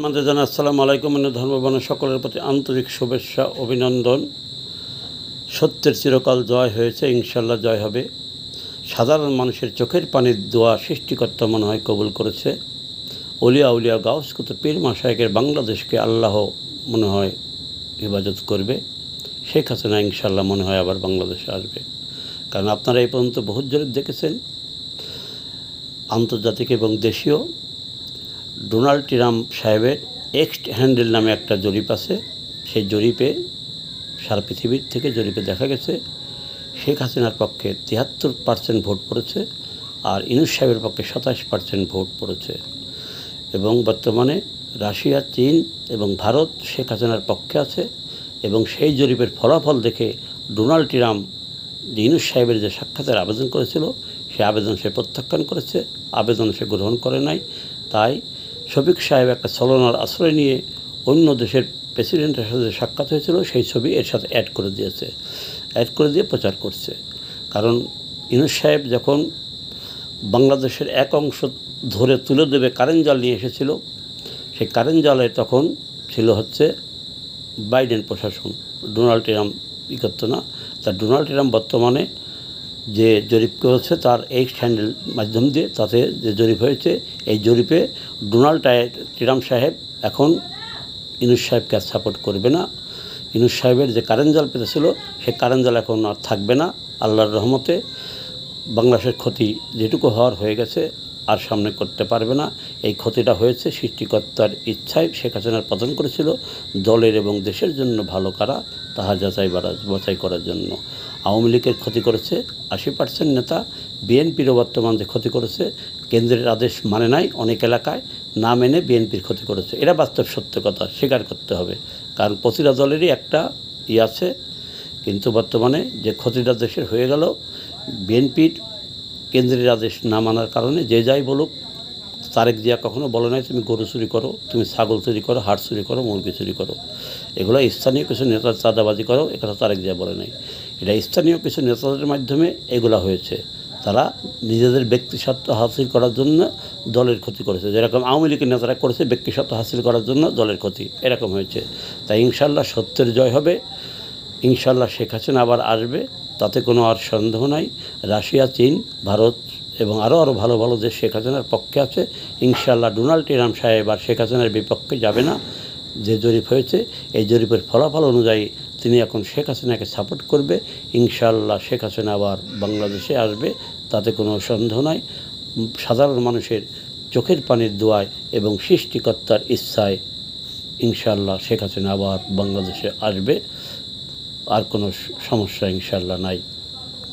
আমাদের জানা আসসালামু আলাইকুম। ধর্মবর্ণ সকলের প্রতি আন্তরিক শুভেচ্ছা অভিনন্দন। সত্যের চিরকাল জয় হয়েছে, ইনশাল্লাহ জয় হবে। সাধারণ মানুষের চোখের পানির দোয়া সৃষ্টিকর্তা মনে হয় কবুল করেছে। অলিয়া উলিয়া গাউস কুতুব পীর মাশায়েখের বাংলাদেশকে আল্লাহ মনে হয় হেফাজত করবে। শেখ হাসিনা ইনশাল্লাহ মনে হয় আবার বাংলাদেশে আসবে। কারণ আপনারা এই পর্যন্ত বহুত জরিপ দেখেছেন, আন্তর্জাতিক এবং দেশীয়। ডোনাল্ড ট্রাম্প সাহেবের এক্স হ্যান্ডেল নামে একটা জরিপ আছে। সেই জরিপে সারা পৃথিবীর থেকে জরিপে দেখা গেছে শেখ হাসিনার পক্ষে 73% ভোট পড়েছে, আর ইউনূস সাহেবের পক্ষে 27% ভোট পড়েছে। এবং বর্তমানে রাশিয়া, চীন এবং ভারত শেখ হাসিনার পক্ষে আছে। এবং সেই জরিপের ফলাফল দেখে ডোনাল্ড ট্রাম্প যে ইউনূস সাহেবের যে সাক্ষাতের আবেদন করেছিল, সেই আবেদন সে প্রত্যাখ্যান করেছে, আবেদন সে গ্রহণ করে নাই। তাই শফিক সাহেব একটা ছলনার আশ্রয় নিয়ে অন্য দেশের প্রেসিডেন্টের সাথে সাক্ষাৎ হয়েছিল, সেই ছবি এর সাথে অ্যাড করে দিয়েছে, অ্যাড করে দিয়ে প্রচার করছে। কারণ ইউনূস সাহেব যখন বাংলাদেশের এক অংশ ধরে তুলে দেবে কারেন্ট জাল নিয়ে এসেছিল, সেই কারেন্ট জালে তখন ছিল হচ্ছে বাইডেন প্রশাসন, ডোনাল্ড ট্রাম্প করতো না। তা ডোনাল্ড ট্রাম্প বর্তমানে যে জরিপ করেছে তার এক্স হ্যান্ডেল মাধ্যম দিয়ে, তাতে যে জরিপ হয়েছে, এই জরিপে ডোনাল্ড ট্রাম্প সাহেব এখন ইউনূস সাহেবকে আর সাপোর্ট করবে না। ইউনূস সাহেবের যে কারেন্ট জাল পেতেছিল, সেই কারেন্ট জাল এখন আর থাকবে না। আল্লাহর রহমতে বাংলাদেশের ক্ষতি যেটুকু হওয়ার হয়ে গেছে, আর সামনে করতে পারবে না। এই ক্ষতিটা হয়েছে সৃষ্টিকর্তার ইচ্ছায়। শেখ হাসিনার পতন করেছিল দলের এবং দেশের জন্য ভালো কারা, তাহা বাছাই করার জন্য। আওয়ামী লীগের ক্ষতি করেছে 80% নেতা। বিএনপিরও বর্তমান যে ক্ষতি করেছে, কেন্দ্রের আদেশ মানে নাই, অনেক এলাকায় না মেনে বিএনপির ক্ষতি করেছে। এটা বাস্তব সত্য কথা, স্বীকার করতে হবে। কারণ প্রতিটা দলেরই একটা আছে। কিন্তু বর্তমানে যে ক্ষতিটা দেশের হয়ে গেল, বিএনপির কেন্দ্রের আদেশ না মানার কারণে যে যাই বলুক, তারেক জিয়া কখনো বলে নাই তুমি গরু চুরি করো, তুমি ছাগল চুরি করো, হাড় চুরি করো, মুরগি চুরি করো। এগুলো স্থানীয় কিছু নেতা চাঁদাবাজি করো, একথা তারেক জিয়া বলে নাই। এটা স্থানীয় কিছু নেতাদের মাধ্যমে এগুলো হয়েছে। তারা নিজেদের ব্যক্তিস্বার্থ হাসিল করার জন্য দলের ক্ষতি করেছে। যেরকম আওয়ামী লীগের নেতারা করেছে ব্যক্তিস্বার্থ হাসিল করার জন্য দলের ক্ষতি, এরকম হয়েছে। তাই ইনশাল্লাহ সত্যের জয় হবে। ইনশাল্লাহ শেখ হাসিনা আবার আসবে, তাতে কোনো আর সন্দেহ নাই। রাশিয়া, চীন, ভারত এবং আরও ভালো ভালো দেশ শেখ হাসিনার পক্ষে আছে। ইনশাল্লাহ ডোনাল্ড ট্রাম্প সাহেব আর শেখ হাসিনার বিপক্ষে যাবে না। যে জরিপ হয়েছে, এই জরিপের ফলাফল অনুযায়ী তিনি এখন শেখ হাসিনাকে সাপোর্ট করবে। ইনশাল্লাহ শেখ হাসিনা আবার বাংলাদেশে আসবে, তাতে কোনো সন্দেহ নাই। সাধারণ মানুষের চোখের পানির দোয়ায় এবং সৃষ্টিকর্তার ইচ্ছায় ইনশাল্লাহ শেখ হাসিনা আবার বাংলাদেশে আসবে। আর কোনো সমস্যা ইনশাল্লাহ নাই।